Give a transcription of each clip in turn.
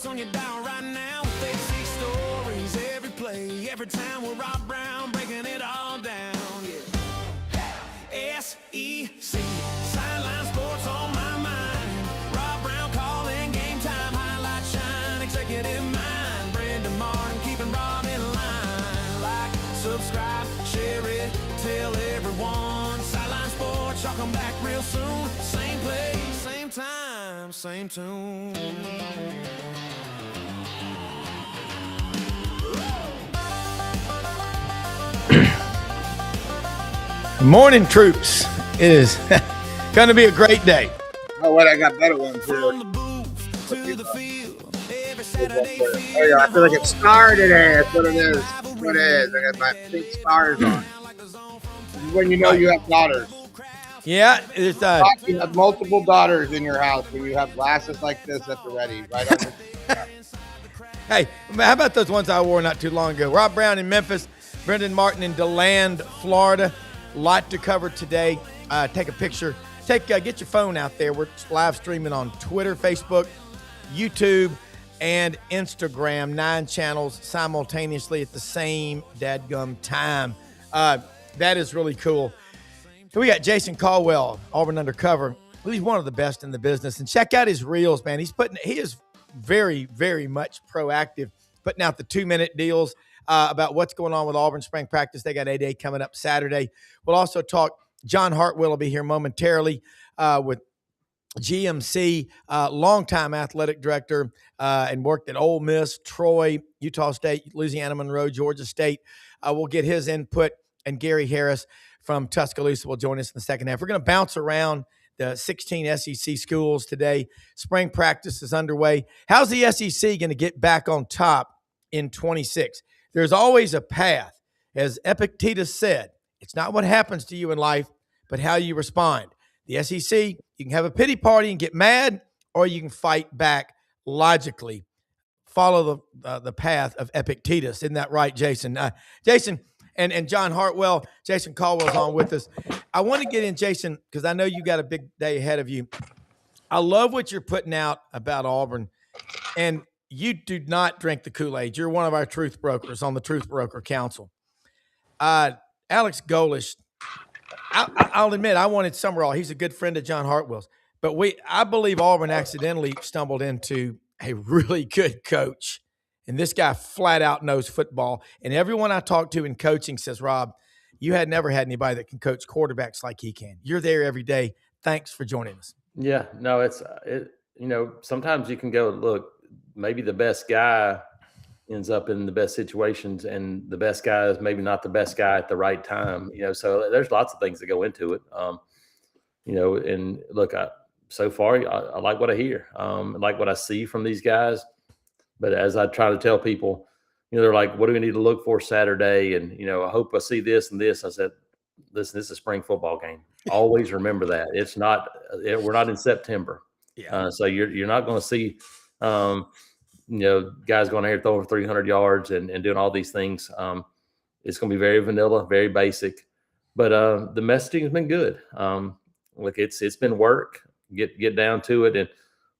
Sports on your dial right now with SEC stories every play, every time with Rob Browne breaking it all down. Yeah. SEC Sidelines Sports on my mind. Rob Browne calling game time, highlight shine, executive mind. Brenden Martin keeping Rob in line. Like, subscribe, share it, tell everyone. Sideline Sports, y'all come back real soon. Same place, same time, same tune. Morning, troops. It is going to be a great day. Oh, wait, I got better ones here. From the booth to the field, every Saturday Oh, yeah, I feel like it's star today. That's what it is. That's what it is. I got my pink stars on. This is when you know you have daughters. Yeah, it's You have multiple daughters in your house when you have glasses like this at the ready. Right on the Hey, how about those ones I wore not too long ago? Rob Browne in Memphis, Brenden Martin in DeLand, Florida. Lot to cover today. Take a picture. Get your phone out there. We're live streaming on Twitter, Facebook, YouTube, and Instagram. 9 channels simultaneously at the same dadgum time. That is really cool. We got Jason Caldwell, Auburn Undercover. He's one of the best in the business. And check out his reels, man. He is very, very much proactive, putting out the 2-minute deals about what's going on with Auburn spring practice. They got A-Day coming up Saturday. We'll also talk. John Hartwell will be here momentarily with GMC, longtime athletic director, and worked at Ole Miss, Troy, Utah State, Louisiana Monroe, Georgia State. We'll get his input, and Gary Harris from Tuscaloosa will join us in the second half. We're going to bounce around the 16 SEC schools today. Spring practice is underway. How's the SEC going to get back on top in 26? There's always a path. As Epictetus said, it's not what happens to you in life, but how you respond. The SEC, you can have a pity party and get mad, or you can fight back logically. Follow the path of Epictetus. Isn't that right, Jason? Jason and John Hartwell, Jason Caldwell's on with us. I want to get in, Jason, because I know you got a big day ahead of you. I love what you're putting out about Auburn, and you do not drink the Kool-Aid. You're one of our truth brokers on the Truth Broker Council. Alex Golesh, I'll admit I wanted Summerall. He's a good friend of John Hartwell's. But I believe Auburn accidentally stumbled into a really good coach. And this guy flat out knows football. And everyone I talk to in coaching says, Rob, you had never had anybody that can coach quarterbacks like he can. You're there every day. Thanks for joining us. Yeah, no, sometimes you can go, look, maybe the best guy ends up in the best situations, and the best guy is maybe not the best guy at the right time. So there's lots of things that go into it. And look, so far I like what I hear. I like what I see from these guys. But as I try to tell people, they're like, what do we need to look for Saturday? And, I hope I see this and this. I said, listen, this is a spring football game. Always remember that. It's not, we're not in September. Yeah. So you're not going to see, guys going out here throwing 300 yards and doing all these things. It's going to be very vanilla, very basic. But the messaging has been good. Look, it's been work. Get down to it. And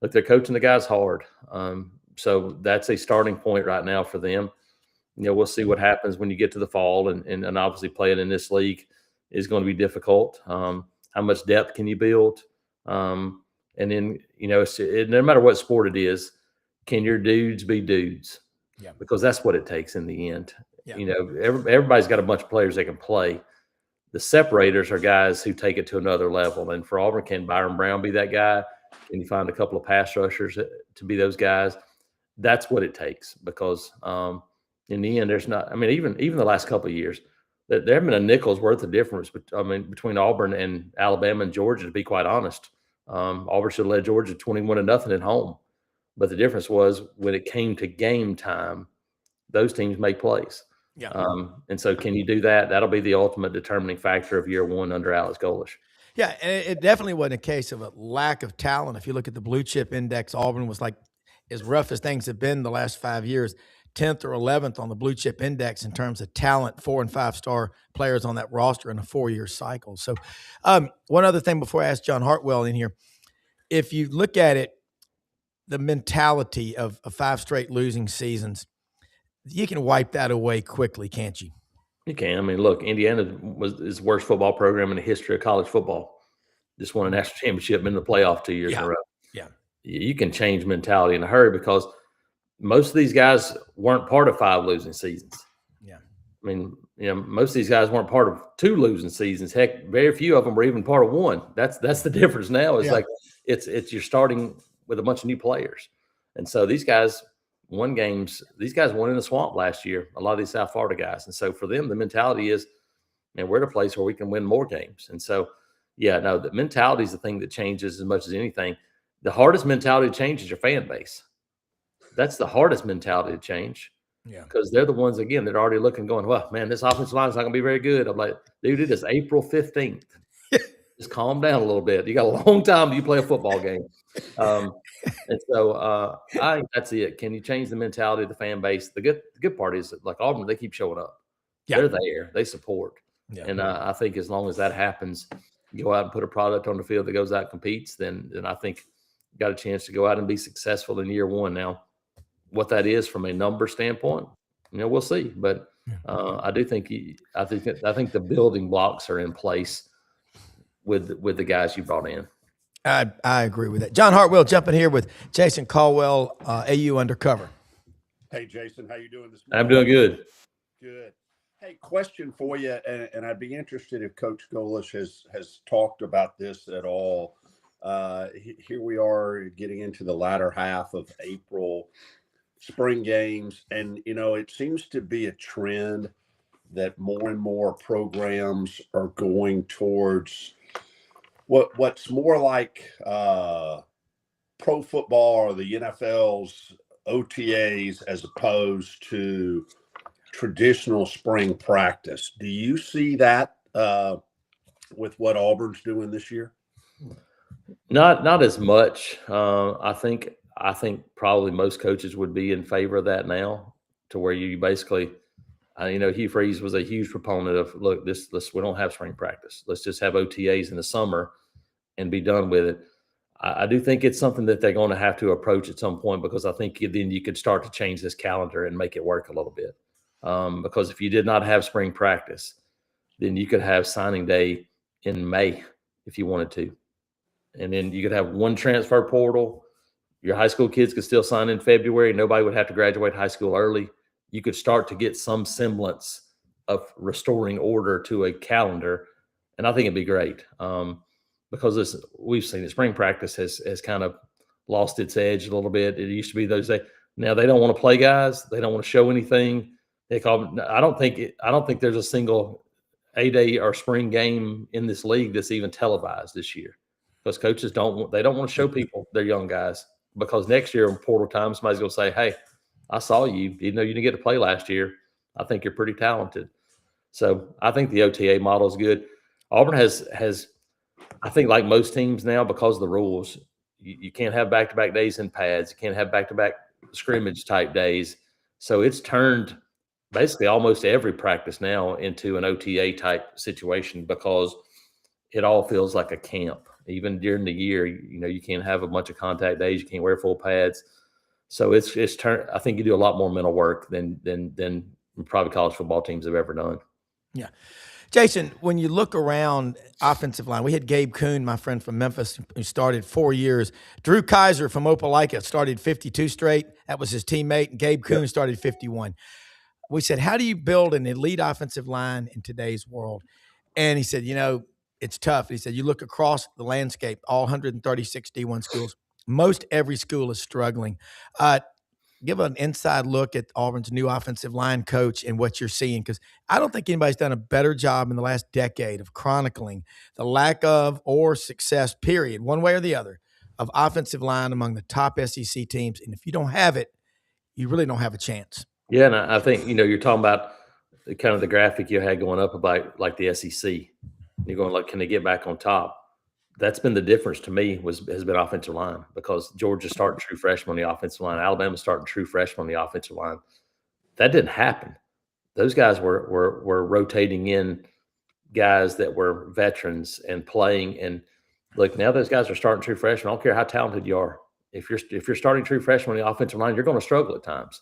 look, they're coaching the guys hard. So that's a starting point right now for them. We'll see what happens when you get to the fall, and obviously playing in this league is going to be difficult. How much depth can you build? And then, no matter what sport it is, can your dudes be dudes? Yeah. Because that's what it takes in the end. Yeah. Everybody's got a bunch of players that can play. The separators are guys who take it to another level. And for Auburn, can Byron Brown be that guy? Can you find a couple of pass rushers to be those guys? That's what it takes, because in the end, there's not. I mean, even the last couple of years, there haven't been a nickel's worth of difference. Between Auburn and Alabama and Georgia, to be quite honest, Auburn should have led Georgia 21-0 at home. But the difference was when it came to game time, those teams make plays. Yeah. And so, can you do that? That'll be the ultimate determining factor of year one under Alex Golesh. Yeah, and it definitely wasn't a case of a lack of talent. If you look at the blue chip index, Auburn was like, as rough as things have been the last 5 years, 10th or 11th on the blue chip index in terms of talent, 4- and 5-star players on that roster in a 4-year cycle. So one other thing before I ask John Hartwell in here, if you look at it, the mentality of 5 straight losing seasons, you can wipe that away quickly, can't you? You can. I mean, look, Indiana is the worst football program in the history of college football. Just won a national championship, been in the playoff 2 years in a row. Yeah. You can change mentality in a hurry because most of these guys weren't part of 5 losing seasons. Yeah. I mean, most of these guys weren't part of 2 losing seasons. Heck, very few of them were even part of 1. That's the difference now. It's like it's you're starting with a bunch of new players. And so these guys won games. These guys won in the swamp last year, a lot of these South Florida guys. And so for them, the mentality is, man, we're at a place where we can win more games. And so, yeah, no, the mentality is the thing that changes as much as anything. The hardest mentality to change is your fan base. That's the hardest mentality to change. Yeah. Because they're the ones, again, that are already looking, going, well, man, this offensive line is not going to be very good. I'm like, dude, it is April 15th. Just calm down a little bit. You got a long time till you play a football game. And so I think that's it. Can you change the mentality of the fan base? The good part is that, like Auburn, they keep showing up. Yeah. They're there. They support. Yeah. And I think as long as that happens, you go out and put a product on the field that goes out and competes, then I think you got a chance to go out and be successful in year 1. Now, what that is from a number standpoint, we'll see. But I do think I think the building blocks are in place with the guys you brought in. I agree with that. John Hartwell jumping here with Jason Caldwell, AU Undercover. Hey, Jason, how you doing this morning? I'm doing good. Good. Hey, question for you, and I'd be interested if Coach Golish has talked about this at all. Here we are getting into the latter half of April, spring games, and, it seems to be a trend that more and more programs are going towards what's more like pro football or the NFL's OTAs as opposed to traditional spring practice. Do you see that with what Auburn's doing this year? Not as much. I think probably most coaches would be in favor of that now, to where you basically, Hugh Freeze was a huge proponent of, look, we don't have spring practice. Let's just have OTAs in the summer and be done with it. I do think it's something that they're going to have to approach at some point, because I think then you could start to change this calendar and make it work a little bit. Because if you did not have spring practice, then you could have signing day in May if you wanted to. And then you could have one transfer portal. Your high school kids could still sign in February. Nobody would have to graduate high school early. You could start to get some semblance of restoring order to a calendar. And I think it'd be great. Because we've seen that spring practice has kind of lost its edge a little bit. It used to be those days. Now they don't want to play guys. They don't want to show anything. I don't think there's a single A-Day or spring game in this league that's even televised this year, because coaches don't want to show people their young guys, because next year in portal time, somebody's going to say, hey, I saw you, even though you didn't get to play last year. I think you're pretty talented. So I think the OTA model is good. Auburn has I think, like most teams now, because of the rules, you can't have back-to-back days in pads. You can't have back-to-back scrimmage type days. So it's turned basically almost every practice now into an OTA type situation, because it all feels like a camp. Even during the year, you can't have a bunch of contact days. You can't wear full pads. So it's turned. I think you do a lot more mental work than probably college football teams have ever done. Yeah. Jason, when you look around offensive line, we had Gabe Kuhn, my friend from Memphis, who started 4 years. Drew Kaiser from Opelika started 52 straight. That was his teammate. And Gabe Kuhn started 51. We said, how do you build an elite offensive line in today's world? And he said, it's tough. He said, you look across the landscape, all 136 D1 schools. Most every school is struggling. Give an inside look at Auburn's new offensive line coach and what you're seeing, because I don't think anybody's done a better job in the last decade of chronicling the lack of or success, period, one way or the other, of offensive line among the top SEC teams. And if you don't have it, you really don't have a chance. Yeah, and I think, you're talking about kind of the graphic you had going up about like the SEC. You're going like, can they get back on top? That's been the difference to me has been offensive line, because Georgia starting true freshmen on the offensive line. Alabama starting true freshmen on the offensive line. That didn't happen. Those guys were rotating in guys that were veterans and playing. And look, now those guys are starting true freshmen. I don't care how talented you are. if you're starting true freshman on the offensive line, you're going to struggle at times.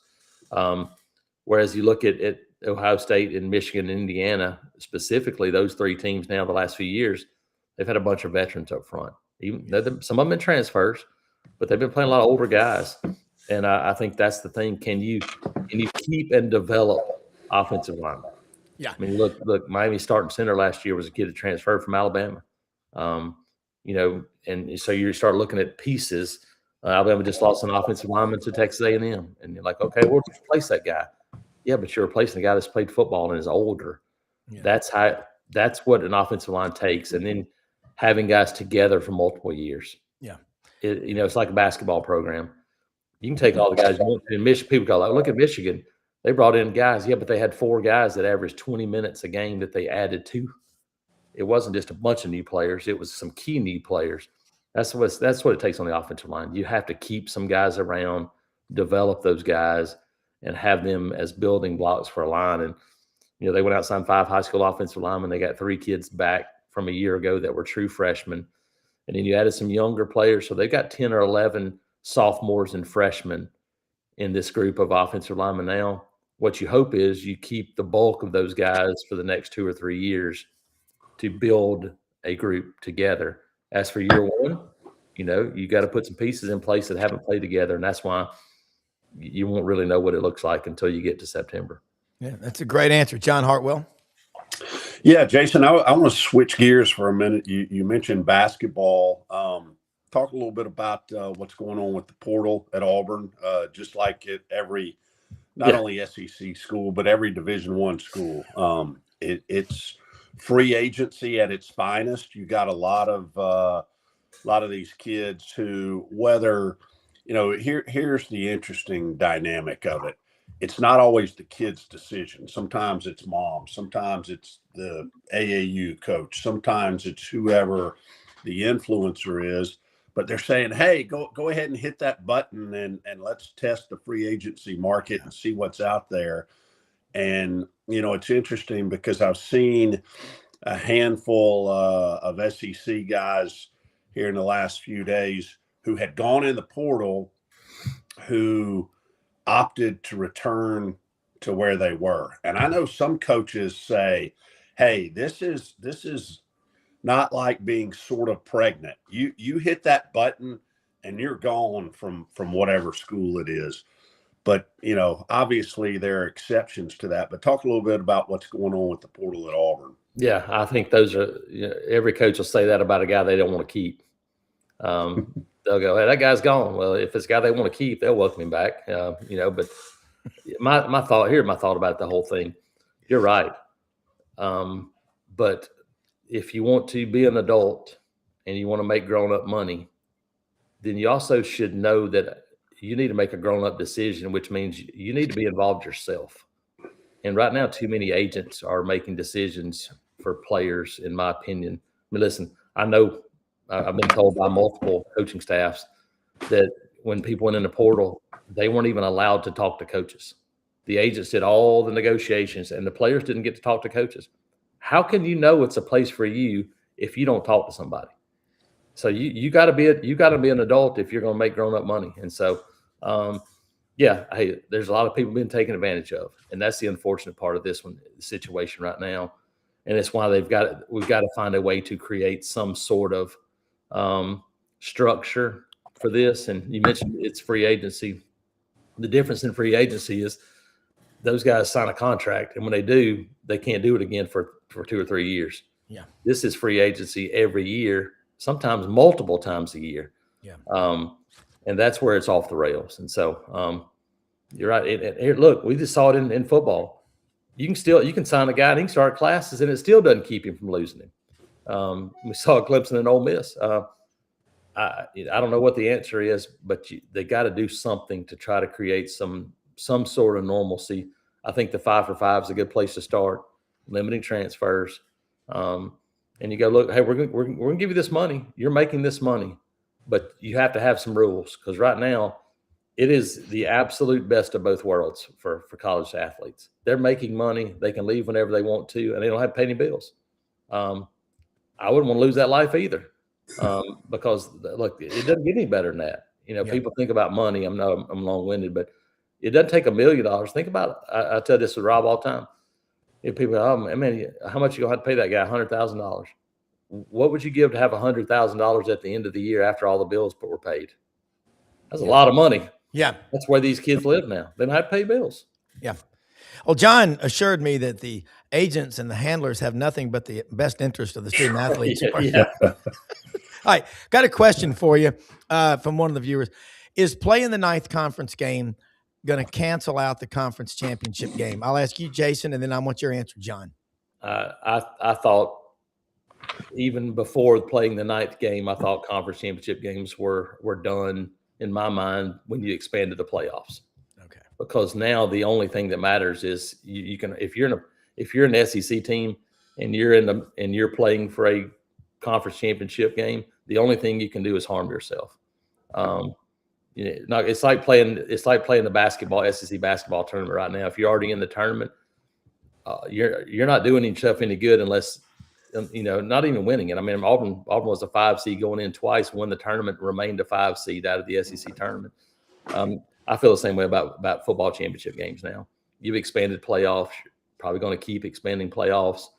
Whereas you look at Ohio State and Michigan and Indiana, specifically those three teams now the last few years, they've had a bunch of veterans up front. Even some of them in transfers, but they've been playing a lot of older guys. And I think that's the thing. Can you keep and develop offensive linemen? Yeah. I mean, look, Miami starting center last year was a kid that transferred from Alabama. And so you start looking at pieces. Alabama just lost an offensive lineman to Texas A&M. And you're like, okay, we'll replace that guy. Yeah, but you're replacing a guy that's played football and is older. Yeah. That's what an offensive line takes. And then having guys together for multiple years. Yeah. It's like a basketball program. You can take all the guys you want to. In Michigan, people go, like, look at Michigan. They brought in guys. Yeah, but they had 4 guys that averaged 20 minutes a game that they added to. It wasn't just a bunch of new players. It was some key new players. That's what it takes on the offensive line. You have to keep some guys around, develop those guys, and have them as building blocks for a line. And, they went out and signed 5 high school offensive linemen. They got 3 kids back from a year ago that were true freshmen. And then you added some younger players. So they've got 10 or 11 sophomores and freshmen in this group of offensive linemen now. What you hope is you keep the bulk of those guys for the next 2 or 3 years to build a group together. As for year one, you got to put some pieces in place that haven't played together. And that's why you won't really know what it looks like until you get to September. Yeah, that's a great answer. John Hartwell. Yeah, Jason, I want to switch gears for a minute. You mentioned basketball. Talk a little bit about what's going on with the portal at Auburn, just like at every, not only SEC school, but every Division I school. It's free agency at its finest. You got a lot of these kids who, whether, here's the interesting dynamic of it. It's not always the kid's decision. Sometimes it's mom. Sometimes it's the AAU coach. Sometimes it's whoever the influencer is. But they're saying, hey, go ahead and hit that button and let's test the free agency market and see what's out there. And, it's interesting because I've seen a handful of SEC guys here in the last few days who had gone in the portal who opted to return to where they were. And I know some coaches say, hey, this is not like being sort of pregnant. You hit that button and you're gone from whatever school it is. But, obviously there are exceptions to that. But talk a little bit about what's going on with the portal at Auburn. Yeah, I think those are every coach will say that about a guy they don't want to keep. They'll go, hey, that guy's gone. Well, if it's a guy they want to keep, they'll welcome him back. But my thought about the whole thing. You're right. But if you want to be an adult and you want to make grown-up money, then you also should know that you need to make a grown-up decision, which means you need to be involved yourself. And right now, too many agents are making decisions for players, in my opinion. I mean, listen, I know I've been told by multiple coaching staffs that when people went in the portal, they weren't even allowed to talk to coaches. The agents did all the negotiations, and the players didn't get to talk to coaches. How can you know it's a place for you if you don't talk to somebody? So you got to be an adult if you're going to make grown up money. And so, hey, there's a lot of people being taken advantage of, and that's the unfortunate part of this situation right now. And it's why we've got to find a way to create some sort of structure for this. And you mentioned it's free agency. The difference in free agency is those guys sign a contract, and when they do, they can't do it again for 2 or 3 years. Yeah. This is free agency every year, sometimes multiple times a year. Yeah. And that's where it's off the rails. And so you're right. And here, look, we just saw it in football. You can sign a guy and he can start classes, and it still doesn't keep him from losing him. We saw Clemson and Ole Miss. I don't know what the answer is, but they got to do something to try to create some sort of normalcy. I think the 5-for-5 is a good place to start, limiting transfers. And you go, look, hey, we're going to give you this money. You're making this money, but you have to have some rules, because right now it is the absolute best of both worlds for college athletes. They're making money. They can leave whenever they want to, and they don't have to pay any bills. I wouldn't want to lose that life either, because look, it doesn't get any better than that. People think about money. I'm long-winded, but it doesn't take $1 million. Think about it. I tell this to Rob all the time. If people, oh man, how much you gonna have to pay that guy? $100,000. What would you give to have $100,000 at the end of the year after all the bills were paid? That's a lot of money. Yeah. That's where these kids live now. They don't have to pay bills. Yeah. Well, John assured me that the agents and the handlers have nothing but the best interest of the student athletes. Yeah. All right. Got a question for you from one of the viewers. Is playing the 9th conference game going to cancel out the conference championship game? I'll ask you, Jason, and then I want your answer, John. I thought even before playing the 9th game, I thought conference championship games were done in my mind when you expanded the playoffs. Okay. Because now the only thing that matters is you can, if you're an SEC team and you're playing for a conference championship game, the only thing you can do is harm yourself. It's like playing the basketball, SEC basketball tournament right now. If you're already in the tournament, you're not doing yourself any good unless, not even winning it. I mean, Auburn was a 5 seed going in twice, won the tournament, remained a 5 seed out of the SEC tournament. I feel the same way about football championship games now. You've expanded playoffs, probably going to keep expanding playoffs.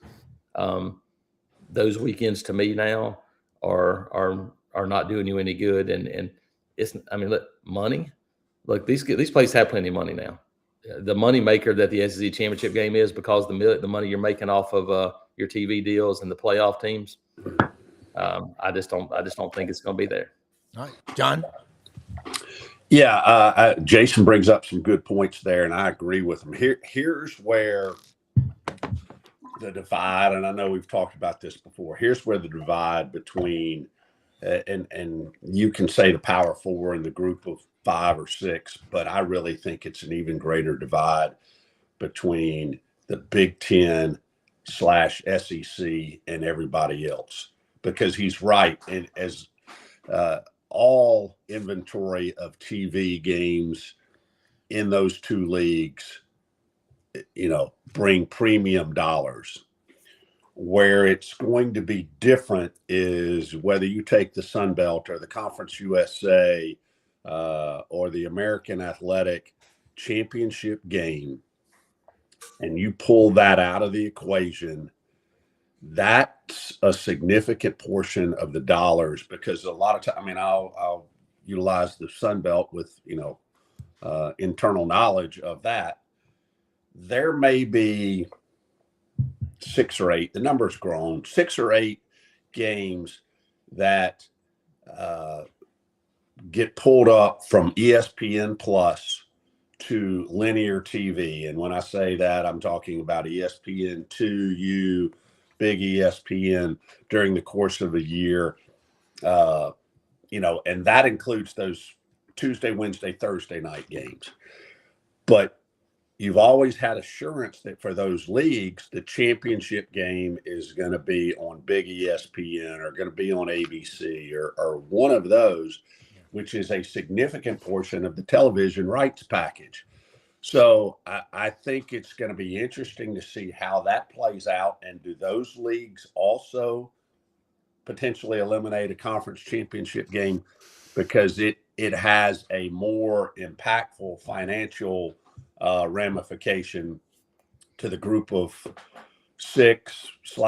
Those weekends to me now are not doing you any good. And it's, look, money. Look, these places have plenty of money now. The money maker that the SEC championship game is because the money you're making off of your TV deals and the playoff teams. I just don't think it's going to be there. All right, John. Yeah, Jason brings up some good points there, and I agree with him. Here's where the divide, and I know we've talked about this before. Here's where the divide between, and you can say the Power Four and the group of 5 or 6, but I really think it's an even greater divide between the Big Ten / SEC and everybody else, because he's right. And as all inventory of TV games in those 2 leagues, bring premium dollars. Where it's going to be different is whether you take the Sun Belt or the Conference USA or the American Athletic Championship game, and you pull that out of the equation, that's a significant portion of the dollars, because a lot of time, I'll utilize the Sun Belt with, internal knowledge of that. There may be 6 or 8, the number's grown, 6 or 8 games that get pulled up from ESPN Plus to linear TV. And when I say that, I'm talking about ESPN2, Big ESPN during the course of a year. And that includes those Tuesday, Wednesday, Thursday night games. But you've always had assurance that for those leagues, the championship game is going to be on Big ESPN or going to be on ABC or one of those, which is a significant portion of the television rights package. So I think it's going to be interesting to see how that plays out. And do those leagues also potentially eliminate a conference championship game, because it has a more impactful financial ramification to the group of 6 /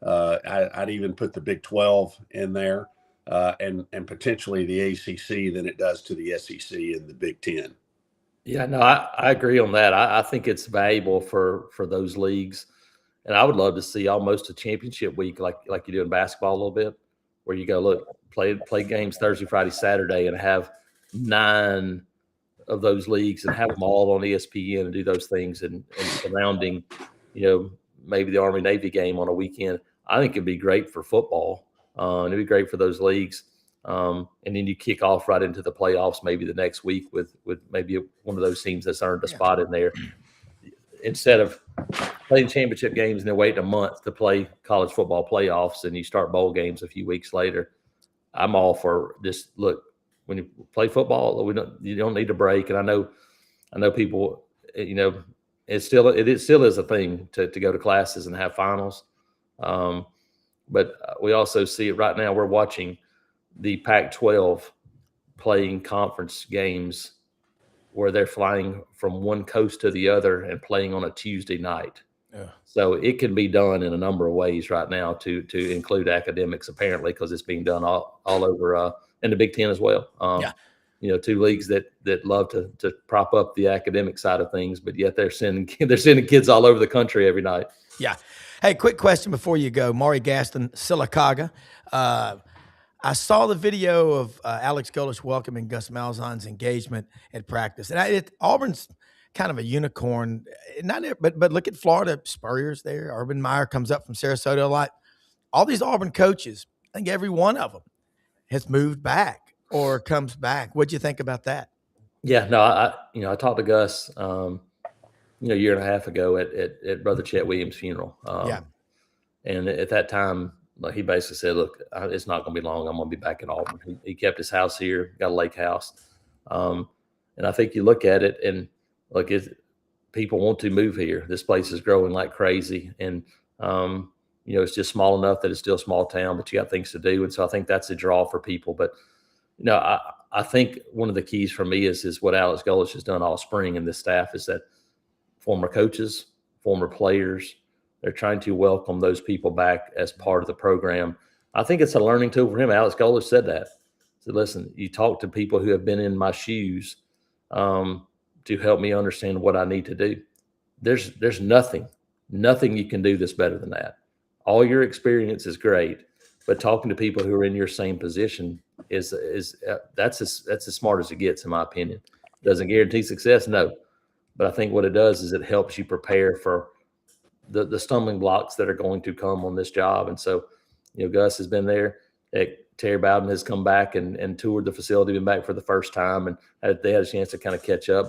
I'd even put the Big 12 in there, and potentially the ACC than it does to the SEC and the Big 10. Yeah, no, I agree on that. I think it's valuable for those leagues, and I would love to see almost a championship week like you do in basketball a little bit, where you go, look, play games Thursday, Friday, Saturday, and have 9 of those leagues and have them all on ESPN and do those things, and surrounding, maybe the Army Navy game on a weekend. I think it'd be great for football. It'd be great for those leagues. And then you kick off right into the playoffs maybe the next week with maybe one of those teams that's earned a spot in there, instead of playing championship games and then waiting a month to play college football playoffs and you start bowl games a few weeks later. I'm all for just, look, when you play football, you don't need a break. And I know people, it still is a thing to go to classes and have finals. But we also see it right now. We're watching the Pac-12 playing conference games where they're flying from one coast to the other and playing on a Tuesday night. Yeah. So it can be done in a number of ways right now to include academics, apparently, because it's being done all over in the Big Ten as well. Yeah. You know, two leagues that love to prop up the academic side of things, but yet they're sending kids all over the country every night. Yeah. Hey, quick question before you go. Maury Gaston, Sylacauga. I saw the video of Alex Golesh welcoming Gus Malzahn's engagement at practice. And Auburn's kind of a unicorn. But look at Florida, Spurrier's there. Urban Meyer comes up from Sarasota a lot. All these Auburn coaches, I think every one of them has moved back or comes back. What'd you think about that? Yeah, no, I talked to Gus, a year and a half ago at Brother Chet Williams' funeral. And at that time, like, he basically said, look, it's not going to be long. I'm going to be back in Auburn. He kept his house here, got a lake house. And I think you look at it and look, people want to move here. This place is growing like crazy. And, it's just small enough that it's still a small town, but you got things to do. And so I think that's a draw for people. But, I think one of the keys for me is what Alex Golesh has done all spring, and this staff, is that former coaches, former players, they're trying to welcome those people back as part of the program. I think it's a learning tool for him. Alex Golesh said that. He said, listen, you talk to people who have been in my shoes to help me understand what I need to do. There's nothing you can do that's better than that. All your experience is great, but talking to people who are in your same position that's as smart as it gets, in my opinion. Doesn't guarantee success, no. But I think what it does is it helps you prepare for the stumbling blocks that are going to come on this job. And so, Gus has been there. Terry Bowden has come back and toured the facility, been back for the first time, and they had a chance to kind of catch up.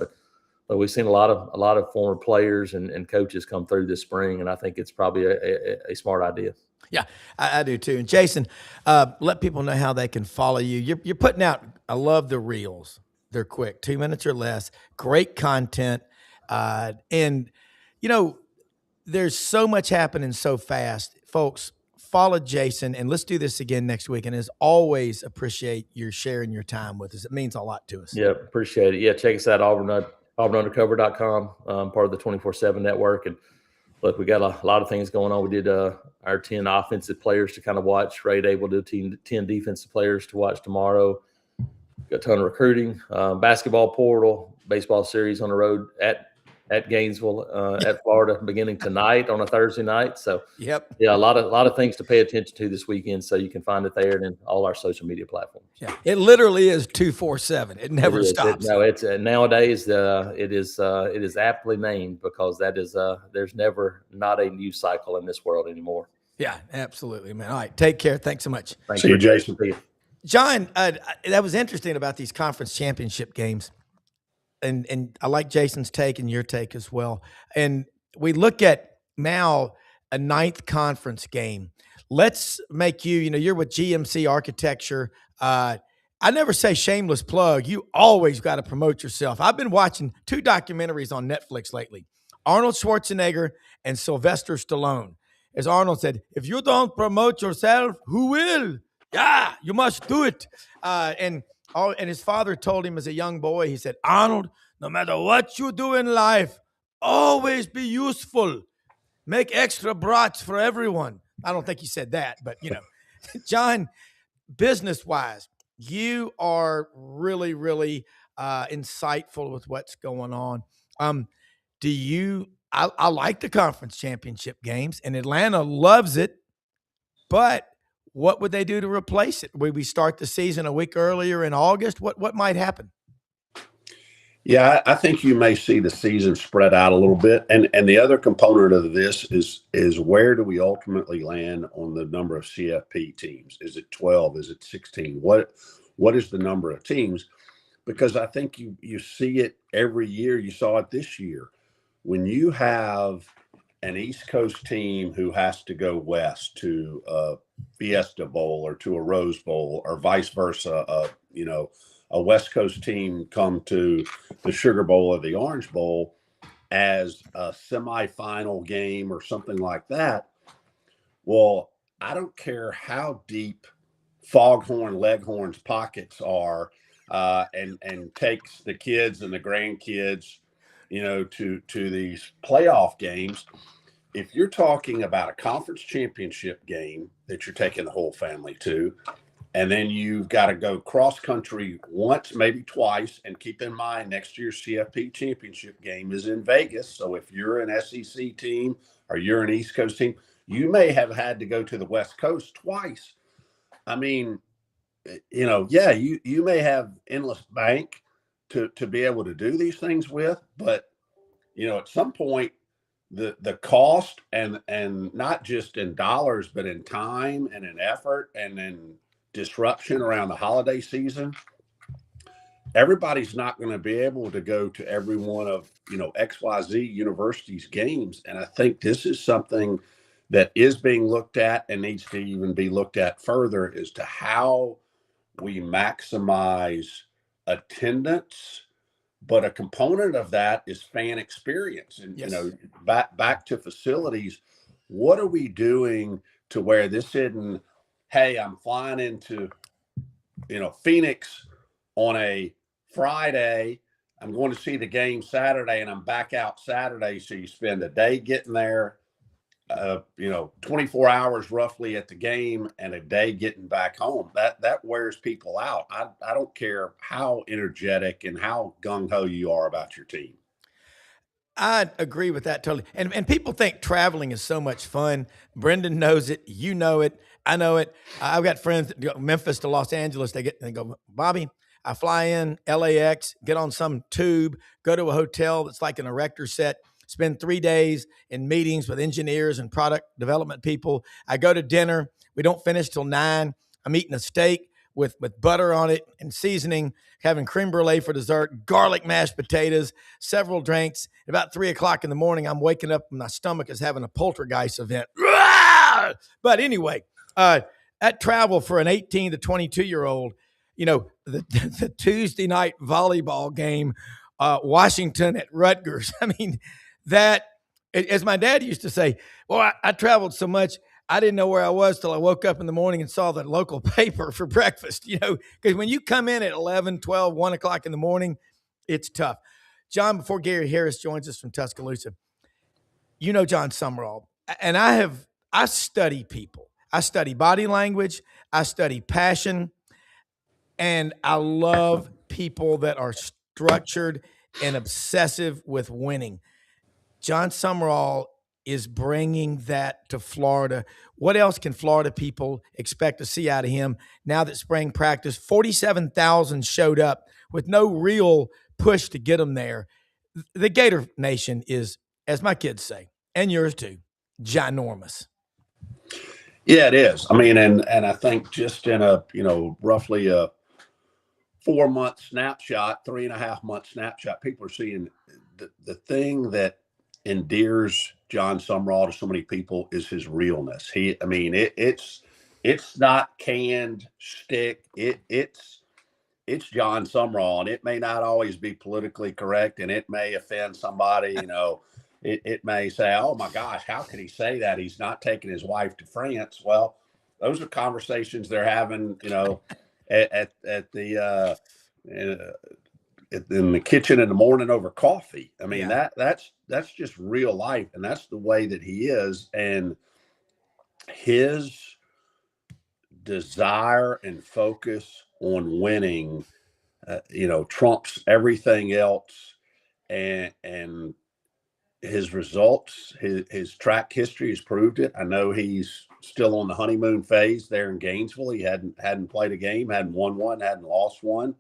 But we've seen a lot of former players and coaches come through this spring, and I think it's probably a smart idea. Yeah, I do too. And Jason, let people know how they can follow you. You're putting out, I love the reels. They're quick, 2 minutes or less, great content. And, there's so much happening so fast. Folks, follow Jason, and let's do this again next week. And as always, appreciate your sharing your time with us. It means a lot to us. Yeah, appreciate it. Yeah, check us out, auburnundercover.com, part of the 24/7 network. And look, we got a lot of things going on. We did our 10 offensive players to kind of watch. Ray Day will do 10 defensive players to watch tomorrow. Got a ton of recruiting, basketball portal, baseball series on the road at Gainesville, at Florida, beginning tonight on a Thursday night. So, yeah, a lot of things to pay attention to this weekend. So you can find it there and in all our social media platforms. Yeah, it literally is 24/7. It never stops. It's nowadays it is aptly named, because that is there's never not a news cycle in this world anymore. Yeah, absolutely, man. All right, take care. Thanks so much. See you, Jason. John, that was interesting about these conference championship games. And I like Jason's take and your take as well. And we look at now a ninth conference game. Let's make you're with GMC Architecture. I never say shameless plug. You always got to promote yourself. I've been watching 2 documentaries on Netflix lately, Arnold Schwarzenegger and Sylvester Stallone. As Arnold said, if you don't promote yourself, who will? Yeah, you must do it. And his father told him as a young boy, he said, Arnold, no matter what you do in life, always be useful. Make extra brats for everyone. I don't think he said that, but, John, business-wise, you are really, really insightful with what's going on. I like the conference championship games, and Atlanta loves it, but what would they do to replace it? Would we start the season a week earlier in August? What might happen? Yeah, I think you may see the season spread out a little bit. And the other component of this is where do we ultimately land on the number of CFP teams? Is it 12? Is it 16? What is the number of teams? Because I think you see it every year. You saw it this year. When you have an East Coast team who has to go west to a Fiesta Bowl or to a Rose Bowl, or vice versa, a West Coast team come to the Sugar Bowl or the Orange Bowl as a semifinal game or something like that. Well, I don't care how deep Foghorn Leghorn's pockets are. and takes the kids and the grandkids, to these playoff games. If you're talking about a conference championship game that you're taking the whole family to, and then you've got to go cross country once, maybe twice, and keep in mind next year's CFP championship game is in Vegas. So if you're an SEC team or you're an East Coast team, you may have had to go to the West Coast twice. I mean, yeah, you may have endless bank to be able to do these things with, but at some point the cost and not just in dollars, but in time and in effort and in disruption around the holiday season, everybody's not going to be able to go to every one of XYZ university's games. And I think this is something that is being looked at and needs to even be looked at further as to how we maximize attendance, but a component of that is fan experience. And Yes. Back to facilities, what are we doing to where this isn't, hey, I'm flying into Phoenix on a Friday, I'm going to see the game Saturday, and I'm back out Saturday. So you spend a day getting there, 24 hours roughly at the game, and a day getting back home. That wears people out. I don't care how energetic and how gung-ho you are about your team. I agree with that totally. And people think traveling is so much fun. Brenden knows it. You know it. I know it. I've got friends that go Memphis to Los Angeles. They go, Bobby, I fly in LAX, get on some tube, go to a hotel that's like an erector set, spend 3 days in meetings with engineers and product development people. I go to dinner. We don't finish till 9. I'm eating a steak with butter on it and seasoning, having creme brulee for dessert, garlic mashed potatoes, several drinks. About 3 o'clock in the morning, I'm waking up and my stomach is having a poltergeist event. But anyway, that travel for an 18 to 22-year-old, the Tuesday night volleyball game, Washington at Rutgers. I mean, as my dad used to say, well, I traveled so much, I didn't know where I was till I woke up in the morning and saw the local paper for breakfast, because when you come in at 11, 12, 1 o'clock in the morning, it's tough. John, before Gary Harris joins us from Tuscaloosa, John Summerall, and I study people. I study body language. I study passion, and I love people that are structured and obsessive with winning. John Summerall is bringing that to Florida. What else can Florida people expect to see out of him now that spring practice, 47,000 showed up with no real push to get them there? The Gator Nation is, as my kids say, and yours too, ginormous. Yeah, it is. I mean, and I think just in a, roughly a 4-month snapshot, 3.5-month snapshot, people are seeing the thing that endears John Summerall to so many people is his realness. It's not canned stick. It's John Summerall, and it may not always be politically correct, and it may offend somebody. It may say, "Oh my gosh, how could he say that? He's not taking his wife to France." Well, those are conversations they're having, at the in the kitchen in the morning over coffee. I mean, that's just real life, and that's the way that he is, and his desire and focus on winning, trumps everything else, and his results, his track history has proved it. I know he's still on the honeymoon phase there in Gainesville. He hadn't played a game, hadn't won one, hadn't lost one,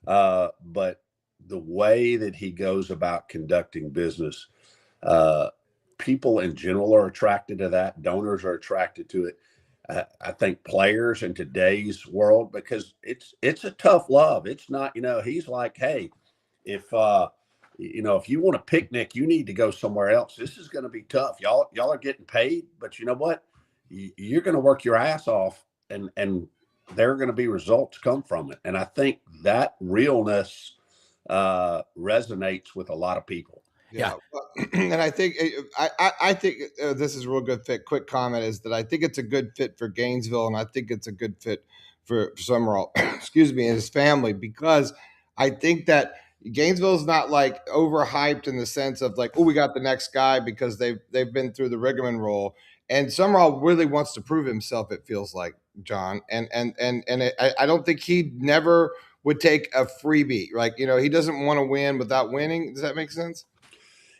but the way that he goes about conducting business, people in general are attracted to that. Donors are attracted to it. I think players in today's world, because it's a tough love. It's not, he's like, hey, if you want a picnic, you need to go somewhere else. This is going to be tough. Y'all are getting paid, but you know what? You're going to work your ass off, and there are going to be results come from it. And I think that realness resonates with a lot of people. Yeah. And I think this is a real good fit. Quick comment is that I think it's a good fit for Gainesville, and I think it's a good fit for Summerall, excuse me, and his family, because I think that Gainesville's not like overhyped in the sense of like, oh, we got the next guy because they've been through the rigmarole. And Summerall really wants to prove himself, it feels like, John. I don't think he never would take a freebie. Like, he doesn't want to win without winning. Does that make sense?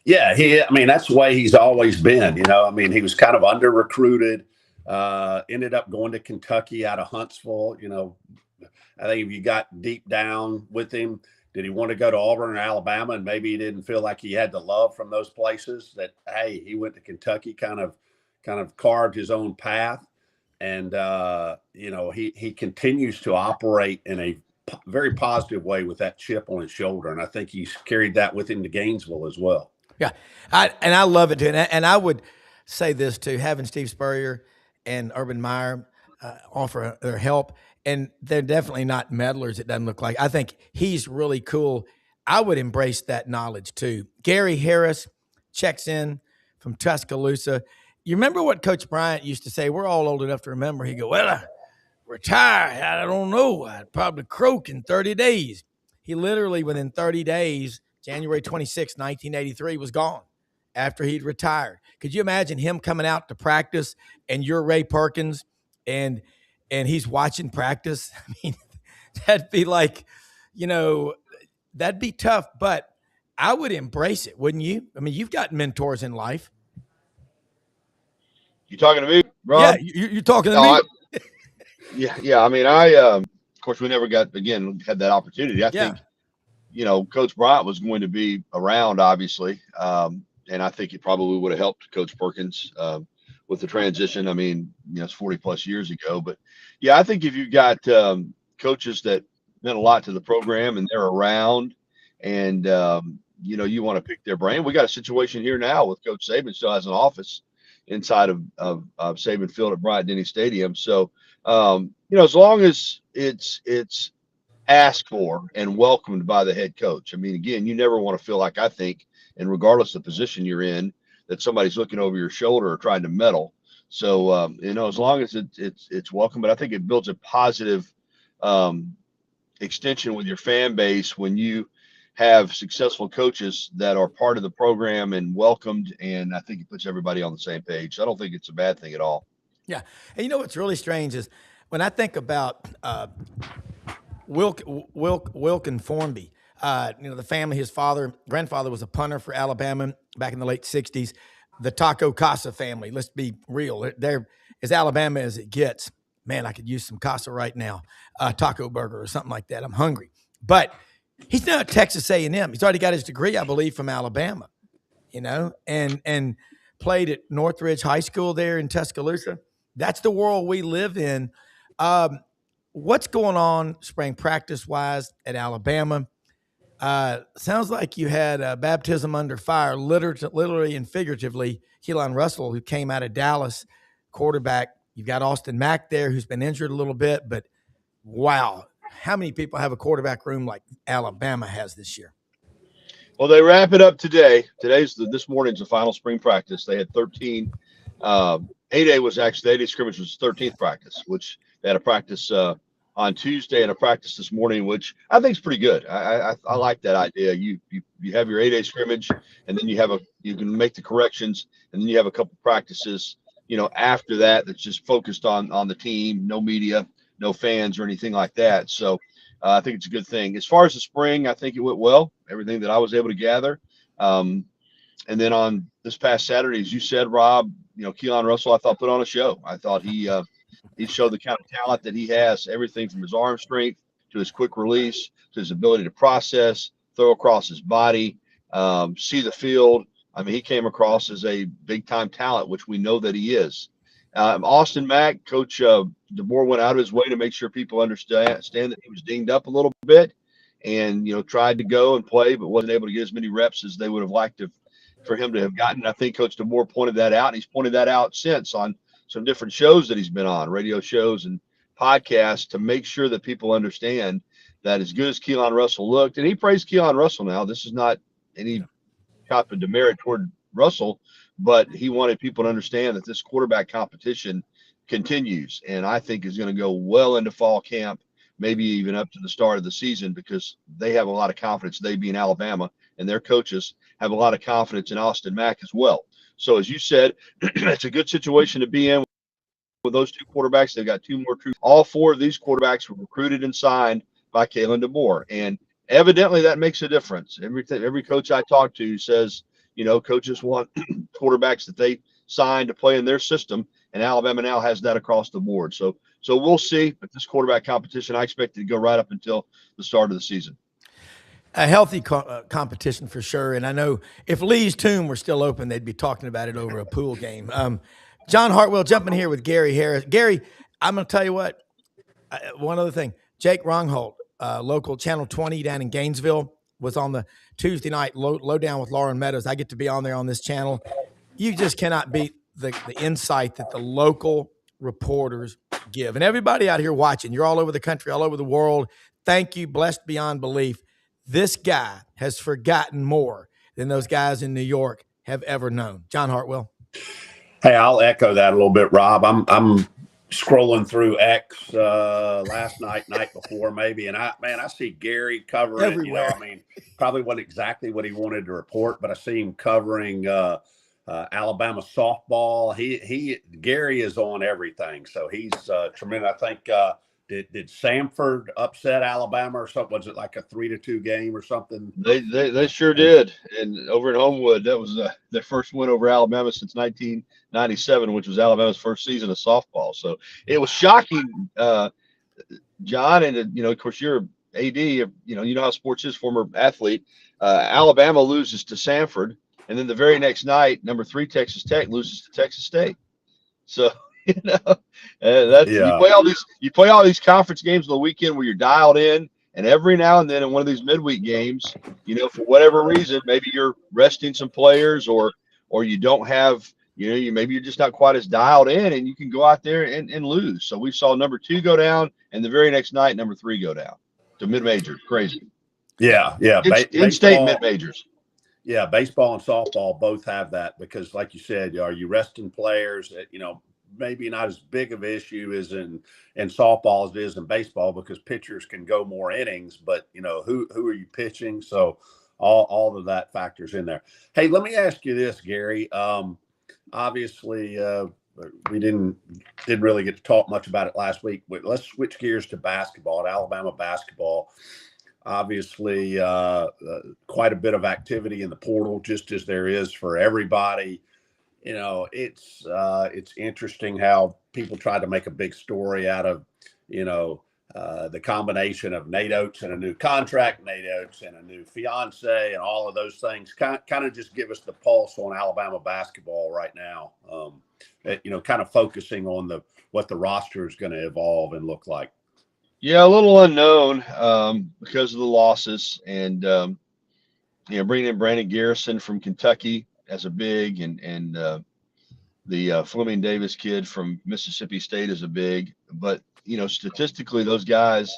Yeah, I mean, that's the way he's always been. I mean, he was kind of under recruited, ended up going to Kentucky out of Huntsville. I think if you got deep down with him, did he want to go to Auburn or Alabama? And maybe he didn't feel like he had the love from those places. That, hey, he went to Kentucky, kind of carved his own path. And, he continues to operate in a very positive way with that chip on his shoulder. And I think he's carried that with him to Gainesville as well. Yeah. I love it too. And I would say this too, having Steve Spurrier and Urban Meyer offer their help. And they're definitely not meddlers, it doesn't look like. I think he's really cool. I would embrace that knowledge too. Gary Harris checks in from Tuscaloosa. You remember what Coach Bryant used to say? We're all old enough to remember. He'd go, well, I retire. I don't know. I'd probably croak in 30 days. He literally, within 30 days, January 26, 1983, was gone after he'd retired. Could you imagine him coming out to practice and you're Ray Perkins and he's watching practice? I mean, that'd be like, that'd be tough, but I would embrace it, wouldn't you? I mean, you've got mentors in life. You talking to me, Rob? Yeah, you're talking to me. Yeah. I mean, of course, we never had that opportunity. I think, Coach Bryant was going to be around, obviously. And I think it probably would have helped Coach Perkins with the transition. I mean, it's 40 plus years ago, but yeah, I think if you've got coaches that meant a lot to the program and they're around and, you want to pick their brain. We got a situation here now with Coach Saban still has an office inside of Saban Field at Bryant-Denny Stadium. So, as long as it's asked for and welcomed by the head coach. I mean, again, you never want to feel like, I think, and regardless of the position you're in, that somebody's looking over your shoulder or trying to meddle. So, as long as it's welcome, but I think it builds a positive extension with your fan base when you have successful coaches that are part of the program and welcomed. And I think it puts everybody on the same page. So I don't think it's a bad thing at all. Yeah. And what's really strange is when I think about Wilk and Formby, the family, his grandfather was a punter for Alabama back in the late 60s. The Taco Casa family, let's be real, they're as Alabama as it gets. Man, I could use some Casa right now, taco burger or something like that. I'm hungry. But he's now at Texas A&M. He's already got his degree, I believe, from Alabama, and played at Northridge High School there in Tuscaloosa. That's the world we live in. What's going on spring practice-wise at Alabama? Sounds like you had a baptism under fire, literally and figuratively. Keelan Russell, who came out of Dallas, quarterback. You've got Austin Mack there, who's been injured a little bit, but wow. How many people have a quarterback room like Alabama has this year? Well, they wrap it up today. This morning's the final spring practice. They had 13. 8A was actually, the 8A scrimmage was 13th practice, which they had a practice on Tuesday and a practice this morning, which I think is pretty good. I like that idea. You have your 8A scrimmage, and then you can make the corrections, and then you have a couple practices, after that's just focused on the team, no media, no fans or anything like that. So I think it's a good thing. As far as the spring, I think it went well, everything that I was able to gather. And then on this past Saturday, as you said, Rob, Keelan Russell, I thought put on a show. I thought he showed the kind of talent that he has, everything from his arm strength to his quick release, to his ability to process, throw across his body, see the field. I mean, he came across as a big-time talent, which we know that he is. Austin Mack, Coach DeBoer went out of his way to make sure people understand that he was dinged up a little bit and, tried to go and play, but wasn't able to get as many reps as they would have liked for him to have gotten. I think Coach DeBoer pointed that out, and he's pointed that out since on some different shows that he's been on, radio shows and podcasts, to make sure that people understand that as good as Keelan Russell looked, and he praised Keelan Russell now, this is not any type of demerit toward Russell, but he wanted people to understand that this quarterback competition continues, and I think is going to go well into fall camp, maybe even up to the start of the season, because they have a lot of confidence, they being Alabama, and their coaches have a lot of confidence in Austin Mack as well. So as you said, it's a good situation to be in with those two quarterbacks. They've got two more recruits. All four of these quarterbacks were recruited and signed by Kalen DeBoer, and evidently that makes a difference. Every coach I talk to says, coaches want quarterbacks that they sign to play in their system, and Alabama now has that across the board. So we'll see. But this quarterback competition, I expect it to go right up until the start of the season. A healthy competition for sure. And I know if Lee's Tomb were still open, they'd be talking about it over a pool game. John Hartwell jumping here with Gary Harris. Gary, I'm going to tell you what, one other thing. Jake Rongholt, local Channel 20 down in Gainesville, was on the Tuesday night lowdown with Lauren Meadows. I get to be on there on this channel. You just cannot beat the insight that the local reporters give. And everybody out here watching, you're all over the country, all over the world. Thank you. Blessed beyond belief. This guy has forgotten more than those guys in New York have ever known. John Hartwell. Hey, I'll echo that a little bit, Rob. I'm scrolling through X last night before maybe, and I see Gary covering everywhere. Probably wasn't exactly what he wanted to report, but I see him covering Alabama softball. Gary is on everything, so he's tremendous. I think did Samford upset Alabama or something? Was it like a 3-2 game or something? They sure did. And over at Homewood, that was their first win over Alabama since 1997, which was Alabama's first season of softball. So it was shocking, John. And of course, you're AD. You know how sports is, former athlete. Alabama loses to Samford, and then the very next night, number 3 Texas Tech loses to Texas State. So you play all these conference games on the weekend where you're dialed in, and every now and then in one of these midweek games, for whatever reason, maybe you're resting some players, or you don't have, maybe you're just not quite as dialed in, and you can go out there and lose. So we saw number 2 go down, and the very next night, number 3 go down to mid-major. Crazy. Yeah. In-state mid-majors. Yeah, baseball and softball both have that because, like you said, are you resting players? Maybe not as big of an issue as in softball as it is in baseball because pitchers can go more innings, but who are you pitching? So all of that factors in there. Hey, let me ask you this, Gary. Obviously, we didn't really get to talk much about it last week, but let's switch gears to basketball, Alabama basketball. Obviously, quite a bit of activity in the portal, just as there is for everybody. It's interesting how people try to make a big story out of, the combination of Nate Oates and a new contract, Nate Oates and a new fiance, and all of those things. Kind of just give us the pulse on Alabama basketball right now. Kind of focusing on what the roster is going to evolve and look like. Yeah, a little unknown because of the losses, and bringing in Brandon Garrison from Kentucky as a big, and the Fleming Davis kid from Mississippi State as a big. But statistically, those guys,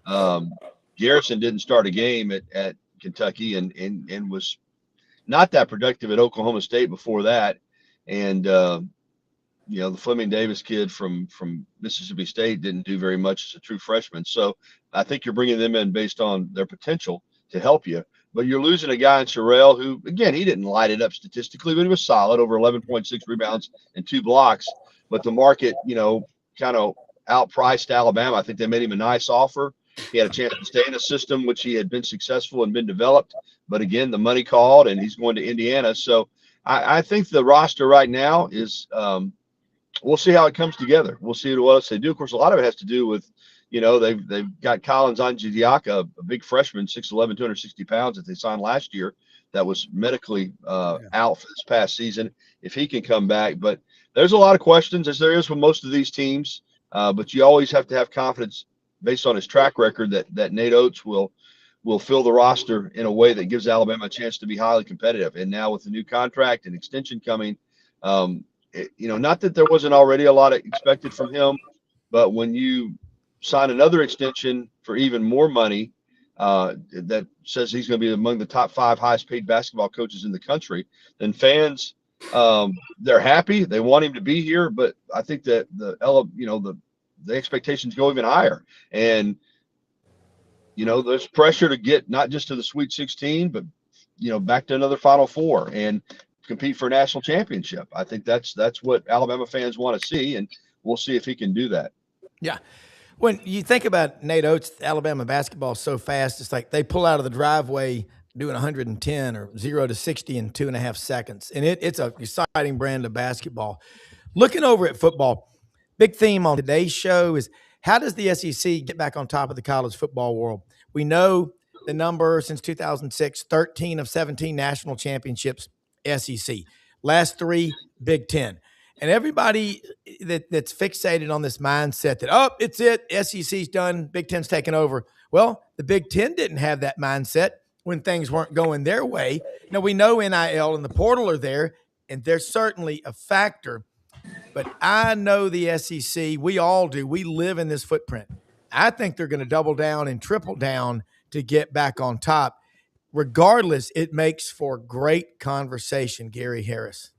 Garrison didn't start a game at Kentucky, and was not that productive at Oklahoma State before that, and the Fleming Davis kid from Mississippi State didn't do very much as a true freshman. So I think you're bringing them in based on their potential to help you. But you're losing a guy in Sherrell who, again, he didn't light it up statistically, but he was solid, over 11.6 rebounds and 2 blocks. But the market, kind of outpriced Alabama. I think they made him a nice offer. He had a chance to stay in a system which he had been successful and been developed. But again, the money called, and he's going to Indiana. So I think the roster right now is we'll see how it comes together. We'll see what else they do. Of course, a lot of it has to do with, they've got Collins Anjidiaka, a big freshman, 6'11", 260 pounds that they signed last year, that was medically out for this past season, if he can come back. But there's a lot of questions, as there is with most of these teams. But you always have to have confidence based on his track record that Nate Oates will fill the roster in a way that gives Alabama a chance to be highly competitive. And now with the new contract and extension coming, not that there wasn't already a lot expected from him, but when you sign another extension for even more money, that says he's going to be among the top 5 highest paid basketball coaches in the country, then fans They're happy. They want him to be here, but I think that the expectations go even higher. And, there's pressure to get not just to the Sweet 16, but, back to another Final Four and compete for a national championship. I think that's what Alabama fans want to see, and we'll see if he can do that. Yeah. When you think about Nate Oates, Alabama basketball is so fast, it's like they pull out of the driveway doing 110 or 0 to 60 in 2.5 seconds. And it's a exciting brand of basketball. Looking over at football, big theme on today's show is how does the SEC get back on top of the college football world? We know the number since 2006, 13 of 17 national championships, SEC. Last 3, Big Ten. And everybody that's fixated on this mindset that, it's it, SEC's done, Big Ten's taken over. Well, the Big Ten didn't have that mindset when things weren't going their way. Now, we know NIL and the portal are there, and they're certainly a factor. But I know the SEC, we all do. We live in this footprint. I think they're going to double down and triple down to get back on top. Regardless, it makes for great conversation, Gary Harris.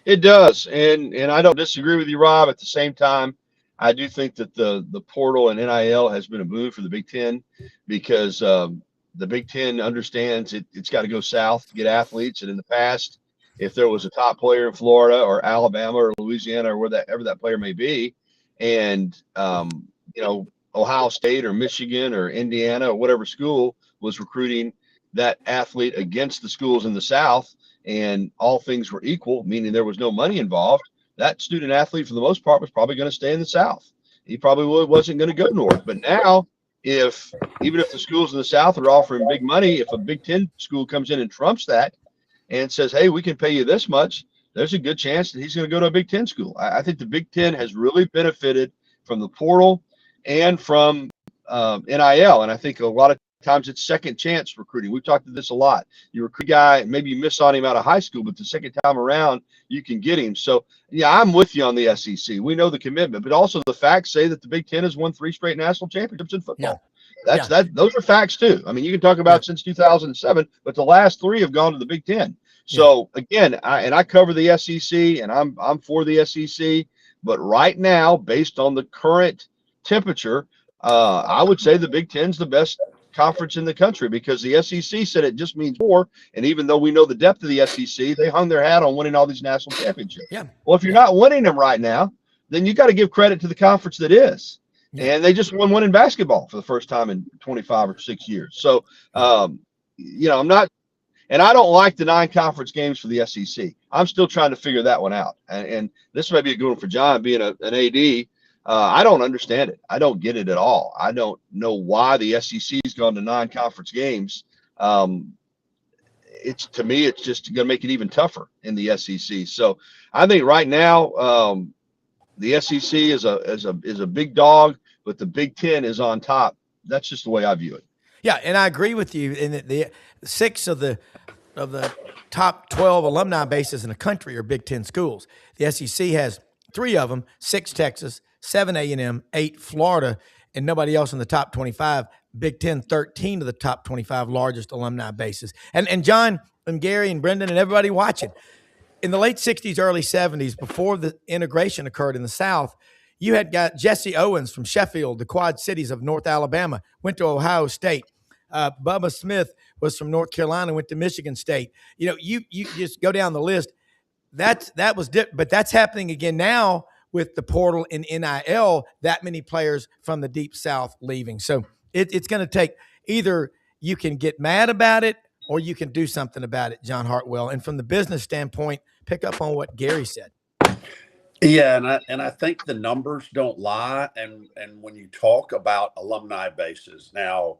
It does, and I don't disagree with you, Rob. At the same time, I do think that the portal and NIL has been a boon for the Big Ten because the Big Ten understands it's got to go south to get athletes. And in the past, if there was a top player in Florida or Alabama or Louisiana or wherever that player may be, and Ohio State or Michigan or Indiana or whatever school was recruiting that athlete against the schools in the South, and all things were equal, meaning there was no money involved, that student athlete for the most part was probably going to stay in the South. He probably wasn't going to go north. But now, even if the schools in the South are offering big money, if a Big Ten school comes in and trumps that and says, hey, we can pay you this much, there's a good chance that he's going to go to a Big Ten school. I think the Big Ten has really benefited from the portal and from NIL. And I think a lot of times it's second chance recruiting. We've talked to this a lot. You recruit a guy, maybe you miss on him out of high school, but the second time around, you can get him. So, yeah, I'm with you on the SEC. We know the commitment, but also the facts say that the Big Ten has won 3 straight national championships in football. Yeah. Those are facts too. I mean, you can talk about since 2007, but the last 3 have gone to the Big Ten. So again, I cover the SEC, and I'm for the SEC. But right now, based on the current temperature, I would say the Big Ten's the best conference in the country because the SEC said it just means more. And even though we know the depth of the SEC, they hung their hat on winning all these national championships. Yeah. Well, if you're not winning them right now, then you got to give credit to the conference that is. Yeah. And they just won one in basketball for the first time in 25 or 6 years. So, I'm not, and I don't like the 9 conference games for the SEC. I'm still trying to figure that one out. And this may be a good one for John being an AD. I don't understand it. I don't get it at all. I don't know why the SEC's gone to 9 conference games. To me, it's just going to make it even tougher in the SEC. So I think right now the SEC is a big dog, but the Big Ten is on top. That's just the way I view it. Yeah, and I agree with you in that the 6 of the top 12 alumni bases in the country are Big Ten schools. The SEC has 3 of them: 6 Texas, 7 A&M, 8 Florida, and nobody else in the top 25. Big Ten, 13 of the top 25 largest alumni bases. And John and Gary and Brenden and everybody watching, in the late 60s, early 70s, before the integration occurred in the South, you had got Jesse Owens from Sheffield, the Quad Cities of North Alabama, went to Ohio State. Bubba Smith was from North Carolina, went to Michigan State. You just go down the list. That was different, but that's happening again now with the portal and NIL, that many players from the Deep South leaving. So it's going to take either you can get mad about it or you can do something about it, John Hartwell. And from the business standpoint, pick up on what Gary said. Yeah, and I think the numbers don't lie. And when you talk about alumni bases, now